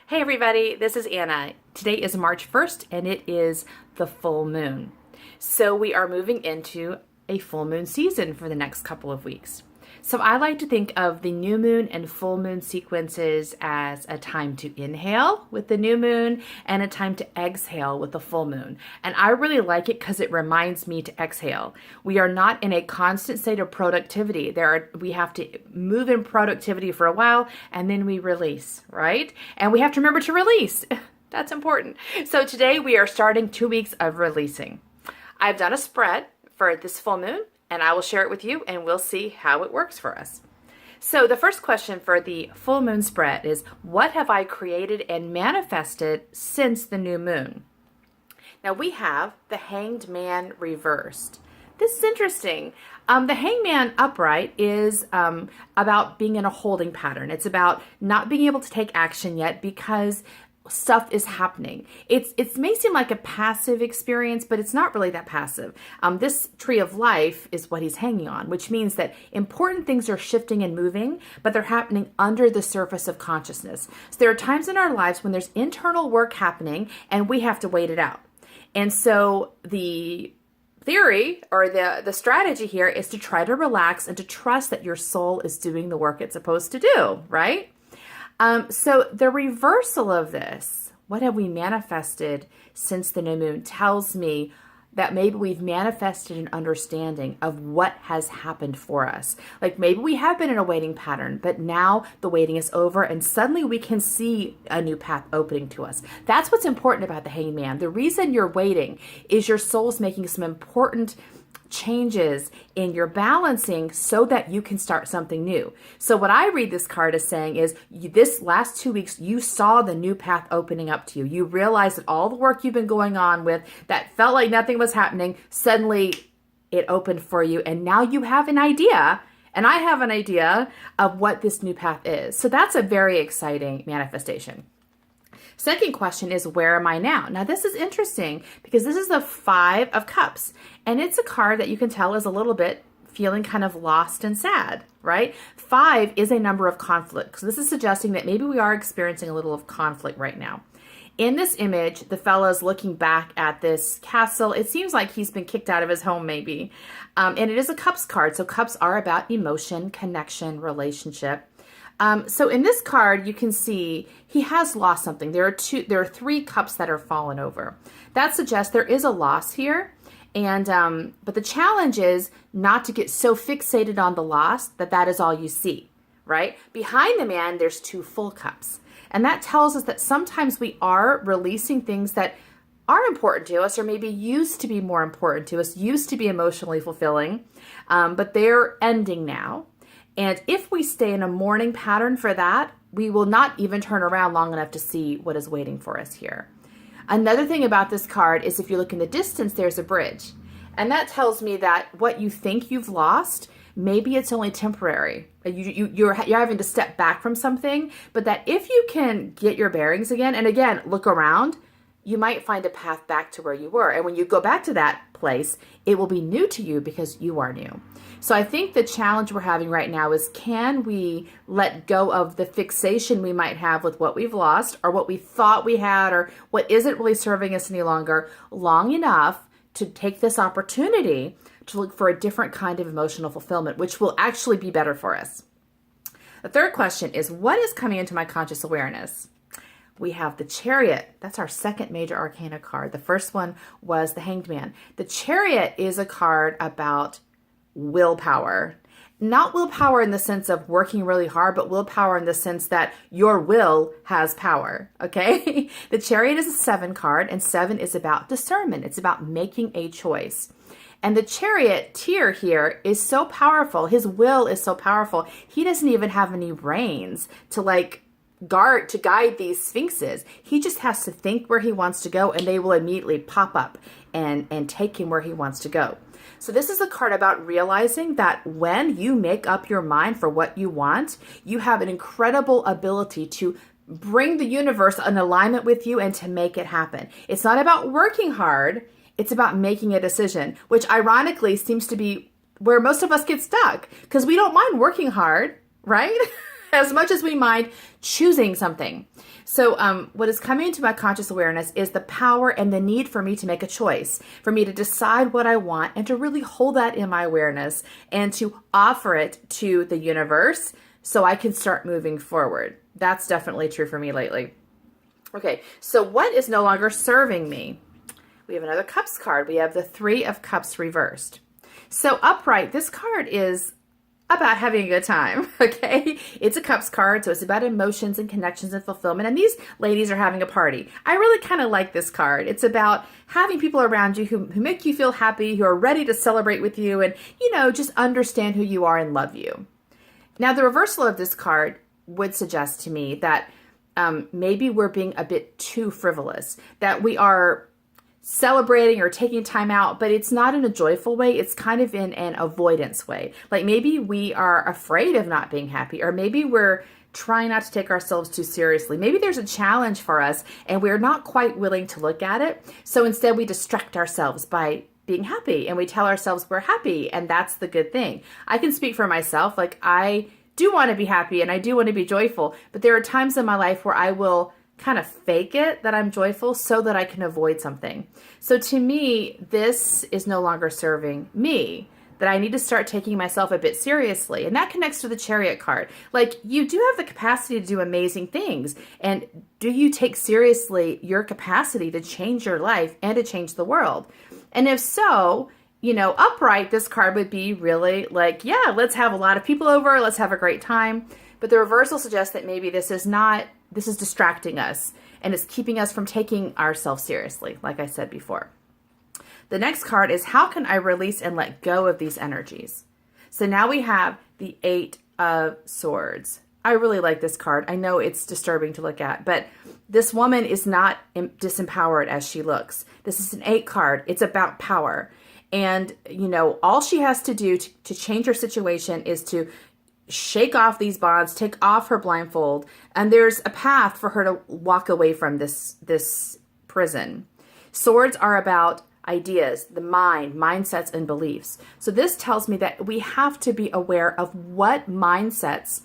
Hey everybody, this is Anna. Today is March 1st and it is the full moon. So we are moving into a full moon season for the next couple of weeks. So I like to think of the new moon and full moon sequences as a time to inhale with the new moon and a time to exhale with the full moon. And I really like it because it reminds me to exhale. We are not in a constant state of productivity. We have to move in productivity for a while and then we release, right? And we have to remember to release. That's important. So today we are starting 2 weeks of releasing. I've done a spread for this full moon, and I will share it with you and we'll see how it works for us. So the first question for the full moon spread is, what have I created and manifested since the new moon? Now we have the Hanged Man reversed. This is interesting. The Hangman upright is about being in a holding pattern. It's about not being able to take action yet because stuff is happening. It may seem like a passive experience, but it's not really that passive. This tree of life is what he's hanging on, which means that important things are shifting and moving, but they're happening under the surface of consciousness. So there are times in our lives when there's internal work happening and we have to wait it out. And so the theory or the strategy here is to try to relax and to trust that your soul is doing the work it's supposed to do, right? So the reversal of this, what have we manifested since the new moon, tells me that maybe we've manifested an understanding of what has happened for us. Like maybe we have been in a waiting pattern, but now the waiting is over and suddenly we can see a new path opening to us. That's what's important about the Hanged Man. The reason you're waiting is your soul's making some important changes in your balancing so that you can start something new. So what I read this card as saying is this last 2 weeks, you saw the new path opening up to you. You realized that all the work you've been going on with that felt like nothing was happening, suddenly it opened for you. And now you have an idea, and I have an idea of what this new path is. So that's a very exciting manifestation. Second question is, where am I now? Now this is interesting because this is the Five of Cups, and it's a card that you can tell is a little bit feeling kind of lost and sad, right? 5 is a number of conflict. So this is suggesting that maybe we are experiencing a little of conflict right now. In this image, the fellow is looking back at this castle. It seems like he's been kicked out of his home maybe. And it is a Cups card. So Cups are about emotion, connection, relationship. So in this card, you can see he has lost something. There are 3 cups that are fallen over. That suggests there is a loss here. And, but the challenge is not to get so fixated on the loss that is all you see, right? Behind the man, there's 2 full cups. And that tells us that sometimes we are releasing things that are important to us or maybe used to be more important to us, used to be emotionally fulfilling, but they're ending now. And if we stay in a mourning pattern for that, we will not even turn around long enough to see what is waiting for us here. Another thing about this card is if you look in the distance, there's a bridge. And that tells me that what you think you've lost, maybe it's only temporary. You're having to step back from something, but that if you can get your bearings again, and again, look around, you might find a path back to where you were. And when you go back to that place, it will be new to you because you are new. So I think the challenge we're having right now is, can we let go of the fixation we might have with what we've lost or what we thought we had or what isn't really serving us any longer long enough to take this opportunity to look for a different kind of emotional fulfillment, which will actually be better for us. The third question is, what is coming into my conscious awareness? We have the Chariot. That's our second major arcana card. The first one was the Hanged Man. The Chariot is a card about willpower. Not willpower in the sense of working really hard, but willpower in the sense that your will has power, okay? The Chariot is a 7 card, and 7 is about discernment. It's about making a choice. And the charioteer here is so powerful. His will is so powerful. He doesn't even have any reins to guide these sphinxes. He just has to think where he wants to go and they will immediately pop up and take him where he wants to go. So this is a card about realizing that when you make up your mind for what you want, you have an incredible ability to bring the universe in alignment with you and to make it happen. It's not about working hard. It's about making a decision, which ironically seems to be where most of us get stuck because we don't mind working hard, right? as much as we mind choosing something. So what is coming into my conscious awareness is the power and the need for me to make a choice, for me to decide what I want and to really hold that in my awareness and to offer it to the universe so I can start moving forward. That's definitely true for me lately. Okay, so what is no longer serving me? We have another Cups card. We have the Three of Cups reversed. So upright, this card is about having a good time, okay? It's a Cups card, so it's about emotions and connections and fulfillment, and these ladies are having a party. I really kind of like this card. It's about having people around you who make you feel happy, who are ready to celebrate with you, and, just understand who you are and love you. Now, the reversal of this card would suggest to me that maybe we're being a bit too frivolous, that we are celebrating or taking time out, but it's not in a joyful way. It's kind of in an avoidance way. Like maybe we are afraid of not being happy, or maybe we're trying not to take ourselves too seriously. Maybe there's a challenge for us and we're not quite willing to look at it. So instead we distract ourselves by being happy and we tell ourselves we're happy, and that's the good thing. I can speak for myself. Like I do want to be happy and I do want to be joyful, but there are times in my life where I will kind of fake it that I'm joyful so that I can avoid something. So to me, this is no longer serving me, that I need to start taking myself a bit seriously. And that connects to the Chariot card. Like you do have the capacity to do amazing things. And do you take seriously your capacity to change your life and to change the world? And if so, upright, this card would be really like, yeah, let's have a lot of people over. Let's have a great time. But the reversal suggests that maybe this is distracting us and it's keeping us from taking ourselves seriously, like I said before. The next card is, how can I release and let go of these energies? So now we have the Eight of Swords. I really like this card. I know it's disturbing to look at, but this woman is not disempowered as she looks. This is an 8 card. It's about power. And, all she has to do to change her situation is to shake off these bonds, take off her blindfold, and there's a path for her to walk away from this prison. Swords are about ideas, the mind, mindsets, and beliefs. So this tells me that we have to be aware of what mindsets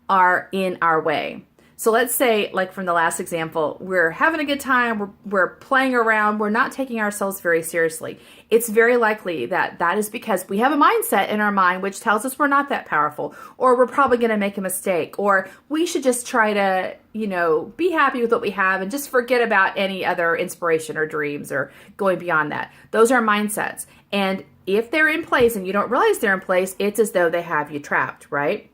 are in our way. So let's say, like from the last example, we're having a good time, we're playing around, we're not taking ourselves very seriously. It's very likely that is because we have a mindset in our mind which tells us we're not that powerful, or we're probably going to make a mistake, or we should just try to, be happy with what we have and just forget about any other inspiration or dreams or going beyond that. Those are mindsets. And if they're in place and you don't realize they're in place, it's as though they have you trapped, right?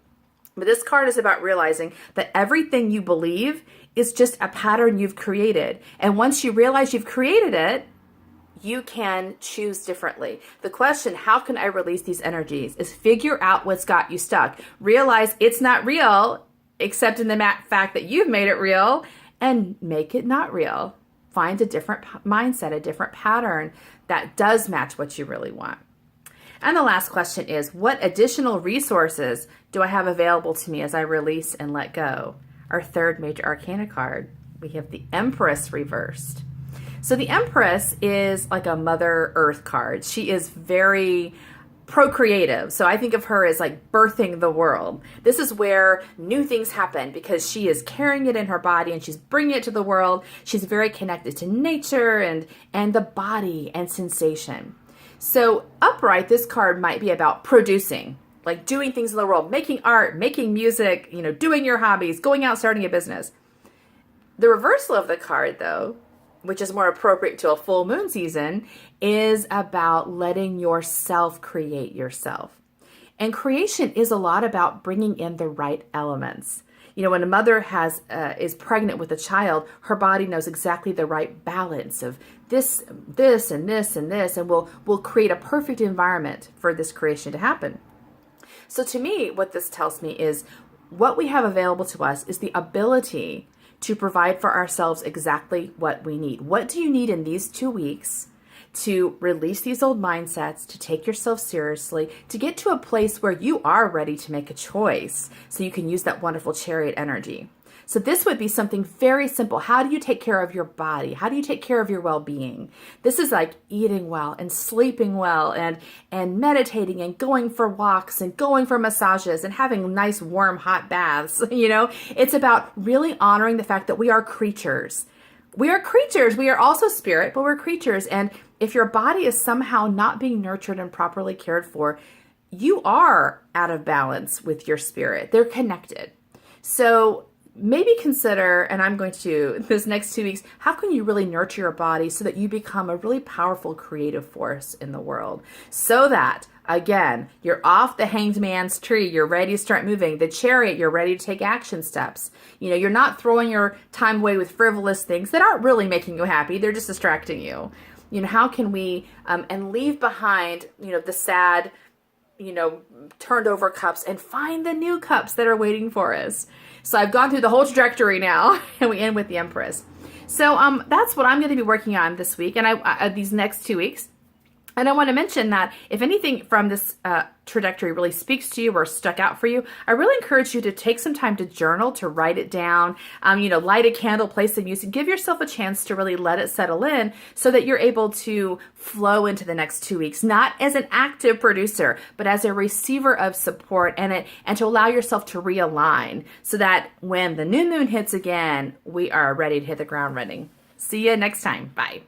But this card is about realizing that everything you believe is just a pattern you've created. And once you realize you've created it, you can choose differently. The question, how can I release these energies, is figure out what's got you stuck. Realize it's not real, except in the fact that you've made it real, and make it not real. Find a different mindset, a different pattern that does match what you really want. And the last question is, what additional resources do I have available to me as I release and let go? Our third major arcana card, we have the Empress reversed. So the Empress is like a Mother Earth card. She is very procreative. So I think of her as like birthing the world. This is where new things happen because she is carrying it in her body and she's bringing it to the world. She's very connected to nature and the body and sensation. So upright, this card might be about producing, like doing things in the world, making art, making music, doing your hobbies, going out, starting a business. The reversal of the card, though, which is more appropriate to a full moon season, is about letting yourself create yourself. And creation is a lot about bringing in the right elements. When a mother is pregnant with a child, her body knows exactly the right balance of this, and this, and this, and will create a perfect environment for this creation to happen. So to me, what this tells me is what we have available to us is the ability to provide for ourselves exactly what we need. What do you need in these 2 weeks to release these old mindsets, to take yourself seriously, to get to a place where you are ready to make a choice so you can use that wonderful Chariot energy? So this would be something very simple. How do you take care of your body? How do you take care of your well-being? This is like eating well and sleeping well and meditating and going for walks and going for massages and having nice warm hot baths. It's about really honoring the fact that we are creatures. We are creatures. We are also spirit, but we're creatures. And if your body is somehow not being nurtured and properly cared for, you are out of balance with your spirit. They're connected. So maybe consider, and I'm going to, this next 2 weeks, how can you really nurture your body so that you become a really powerful creative force in the world? So that, again, you're off the hanged man's tree, you're ready to start moving. The chariot, you're ready to take action steps. You're not throwing your time away with frivolous things that aren't really making you happy, they're just distracting you. How can we, and leave behind, the sad, turned over cups and find the new cups that are waiting for us. So I've gone through the whole trajectory now, and we end with the Empress. So that's what I'm going to be working on this week and these next 2 weeks. And I want to mention that if anything from this trajectory really speaks to you or stuck out for you, I really encourage you to take some time to journal, to write it down, light a candle, play some music, give yourself a chance to really let it settle in so that you're able to flow into the next 2 weeks, not as an active producer, but as a receiver of support and to allow yourself to realign so that when the new moon hits again, we are ready to hit the ground running. See you next time. Bye.